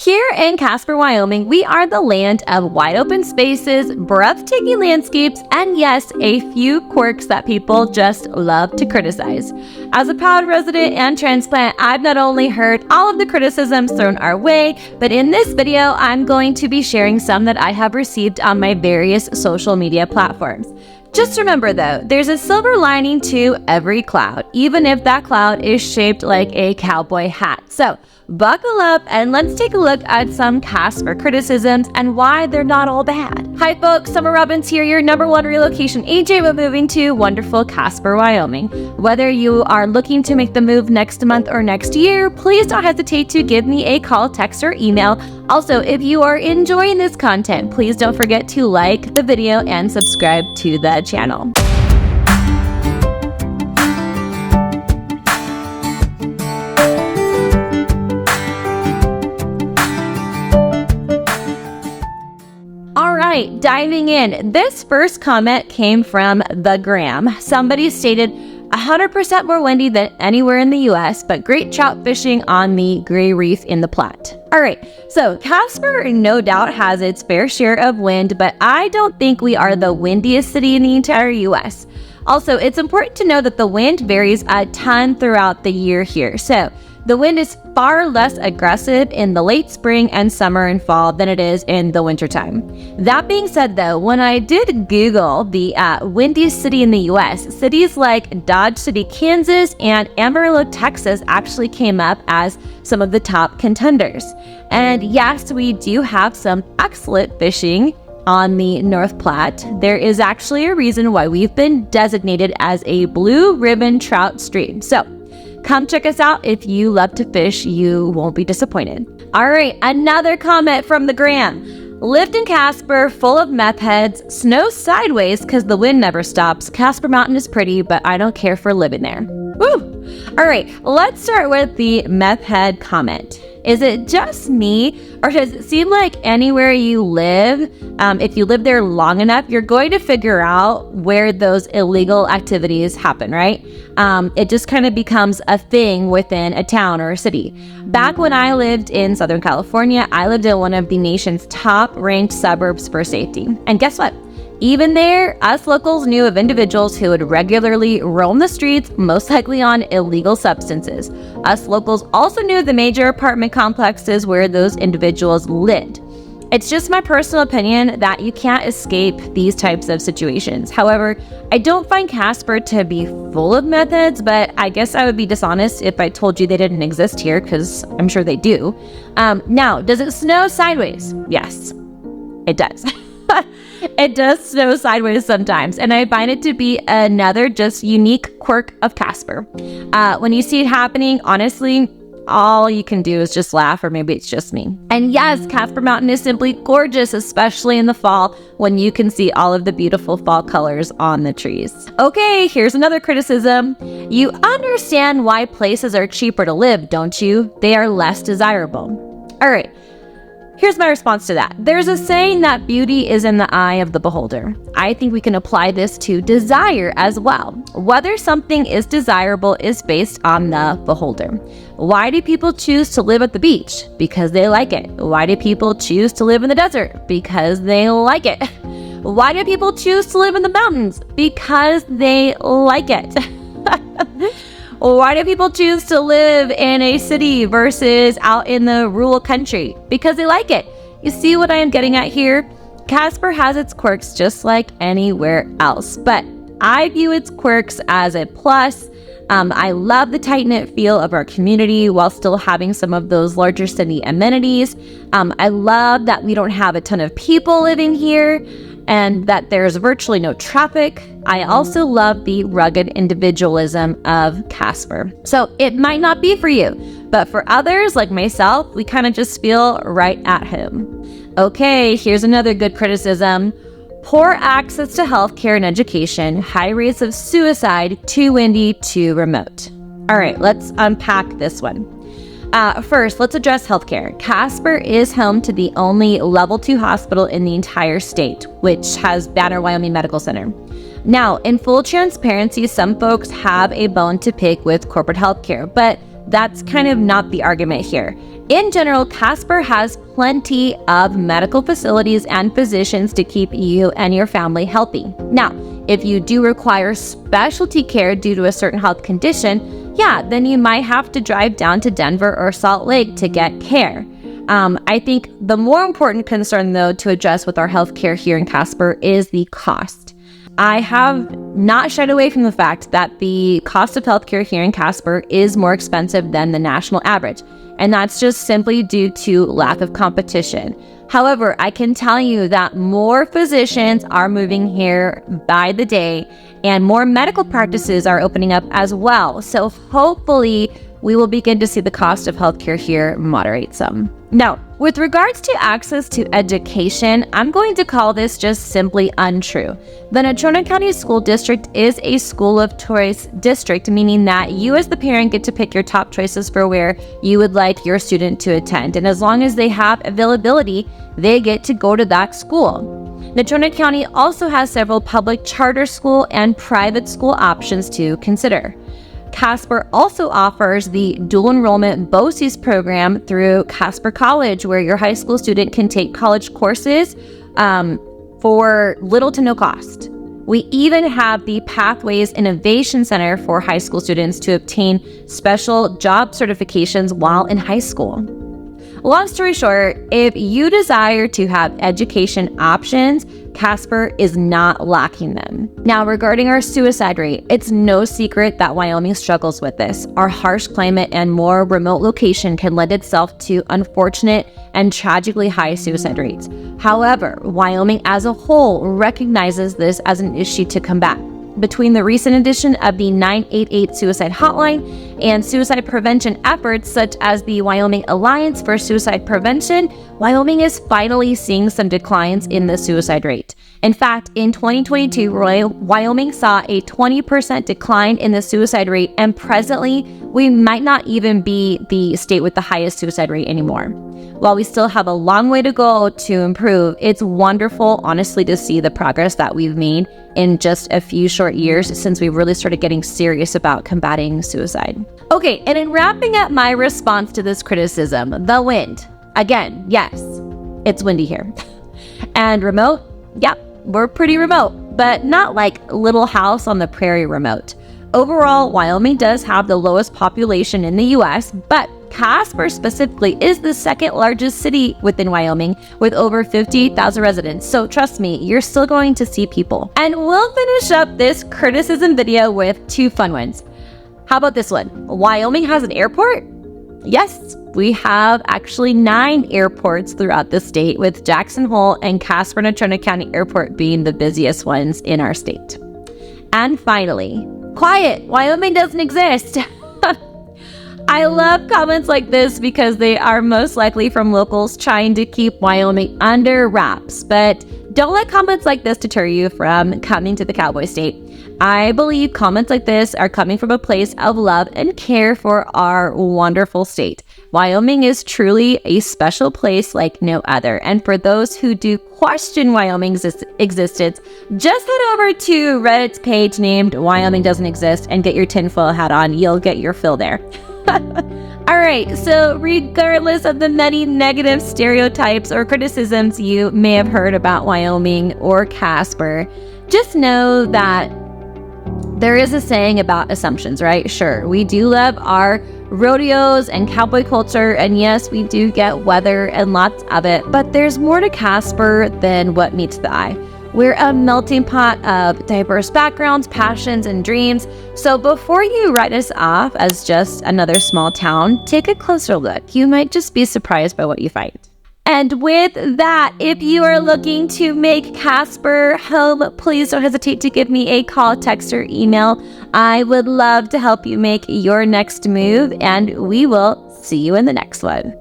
Here in Casper, Wyoming, we are the land of wide open spaces, breathtaking landscapes, and yes, a few quirks that people just love to criticize. As a proud resident and transplant, I've not only heard all of the criticisms thrown our way, but in this video, I'm going to be sharing some that I have received on my various social media platforms. Just remember though, there's a silver lining to every cloud, even if that cloud is shaped like a cowboy hat. So buckle up and let's take a look at some Casper criticisms and why they're not all bad. Hi folks, Summer Robbins here, your #1 relocation agent with moving to wonderful Casper, Wyoming. Whether you are looking to make the move next month or next year, please don't hesitate to give me a call, text, or email. Also, if you are enjoying this content, please don't forget to like the video and subscribe to the channel. Alright, diving in. This first comment came from The Gram. Somebody stated, 100% more windy than anywhere in the US, but great trout fishing on the Gray Reef in the Platte. Alright, so Casper no doubt has its fair share of wind, but I don't think we are the windiest city in the entire US. Also, it's important to know that the wind varies a ton throughout the year here. So the wind is far less aggressive in the late spring and summer and fall than it is in the wintertime. That being said though, when I did Google the windiest city in the US, cities like Dodge City, Kansas and Amarillo, Texas actually came up as some of the top contenders. And yes, we do have some excellent fishing on the North Platte. There is actually a reason why we've been designated as a blue ribbon trout stream. So come check us out. If you love to fish, you won't be disappointed. All right, another comment from The Gram. Lived in Casper, full of meth heads, snow sideways because the wind never stops. Casper Mountain is pretty, but I don't care for living there. Woo! All right, let's start with the meth head comment. Is it just me, or does it seem like anywhere you live, if you live there long enough, you're going to figure out where those illegal activities happen, right? It just kind of becomes a thing within a town or a city. Back when I lived in Southern California, I lived in one of the nation's top-ranked suburbs for safety. And guess what? Even there, us locals knew of individuals who would regularly roam the streets, most likely on illegal substances. Us locals also knew the major apartment complexes where those individuals lived. It's just my personal opinion that you can't escape these types of situations. However, I don't find Casper to be full of meth heads, but I guess I would be dishonest if I told you they didn't exist here, because I'm sure they do. Now, does it snow sideways? Yes, it does. It does snow sideways sometimes, and I find it to be another just unique quirk of Casper. When you see it happening, honestly, all you can do is just laugh, or maybe it's just me. And yes, Casper Mountain is simply gorgeous, especially in the fall when you can see all of the beautiful fall colors on the trees. Okay, here's another criticism. You understand why places are cheaper to live, don't you? They are less desirable. All right. Here's my response to that. There's a saying that beauty is in the eye of the beholder. I think we can apply this to desire as well. Whether something is desirable is based on the beholder. Why do people choose to live at the beach? Because they like it. Why do people choose to live in the desert? Because they like it. Why do people choose to live in the mountains? Because they like it. Why do people choose to live in a city versus out in the rural country? Because they like it. You see what I am getting at here? Casper has its quirks just like anywhere else, but I view its quirks as a plus. I love the tight-knit feel of our community while still having some of those larger city amenities. I love that we don't have a ton of people living here and that there's virtually no traffic. I also love the rugged individualism of Casper. So it might not be for you, but for others like myself, we kind of just feel right at home. Okay, here's another good criticism. Poor access to healthcare and education, high rates of suicide, too windy, too remote. All right, let's unpack this one. First, let's address healthcare. Casper is home to the only level 2 hospital in the entire state, which has Banner Wyoming Medical Center. Now, in full transparency, some folks have a bone to pick with corporate healthcare, but that's kind of not the argument here. In general, Casper has plenty of medical facilities and physicians to keep you and your family healthy. Now, if you do require specialty care due to a certain health condition, then you might have to drive down to Denver or Salt Lake to get care. I think the more important concern, though, to address with our healthcare here in Casper is the cost. I have not shied away from the fact that the cost of healthcare here in Casper is more expensive than the national average, and that's just simply due to lack of competition. However, I can tell you that more physicians are moving here by the day, and more medical practices are opening up as well. So hopefully, we will begin to see the cost of healthcare here moderate some. Now, with regards to access to education, I'm going to call this just simply untrue. The Natrona County School District is a school of choice district, meaning that you as the parent get to pick your top choices for where you would like your student to attend. And as long as they have availability, they get to go to that school. Natrona County also has several public charter school and private school options to consider. Casper also offers the dual enrollment BOCES program through Casper College, where your high school student can take college courses for little to no cost. We even have the Pathways Innovation Center for high school students to obtain special job certifications while in high school. Long story short, if you desire to have education options, Casper is not lacking them. Now, regarding our suicide rate, it's no secret that Wyoming struggles with this. Our harsh climate and more remote location can lend itself to unfortunate and tragically high suicide rates. However, Wyoming as a whole recognizes this as an issue to combat. Between the recent addition of the 988 suicide hotline and suicide prevention efforts such as the Wyoming Alliance for Suicide Prevention, Wyoming is finally seeing some declines in the suicide rate. In fact, in 2022, Wyoming saw a 20% decline in the suicide rate, and presently, we might not even be the state with the highest suicide rate anymore. While we still have a long way to go to improve, it's wonderful, honestly, to see the progress that we've made in just a few short years since we really started getting serious about combating suicide. Okay, and in wrapping up my response to this criticism, the wind. Again, yes, it's windy here. And remote? Yep, we're pretty remote, but not like Little House on the Prairie remote. Overall, Wyoming does have the lowest population in the US, but Casper specifically is the second largest city within Wyoming with over 58,000 residents. So trust me, you're still going to see people. And we'll finish up this criticism video with two fun ones. How about this one? Wyoming has an airport? Yes, we have actually 9 airports throughout the state, with Jackson Hole and Casper Natrona County Airport being the busiest ones in our state. And finally, quiet, Wyoming doesn't exist. I love comments like this because they are most likely from locals trying to keep Wyoming under wraps. But don't let comments like this deter you from coming to the Cowboy State. I believe comments like this are coming from a place of love and care for our wonderful state. Wyoming is truly a special place like no other. And for those who do question Wyoming's existence, just head over to Reddit's page named Wyoming Doesn't Exist and get your tinfoil hat on. You'll get your fill there. All right, so regardless of the many negative stereotypes or criticisms you may have heard about Wyoming or Casper, just know that there is a saying about assumptions, right? Sure, we do love our rodeos and cowboy culture, and yes, we do get weather and lots of it, but there's more to Casper than what meets the eye. We're a melting pot of diverse backgrounds, passions, and dreams. So before you write us off as just another small town, take a closer look. You might just be surprised by what you find. And with that, if you are looking to make Casper home, please don't hesitate to give me a call, text, or email. I would love to help you make your next move, and we will see you in the next one.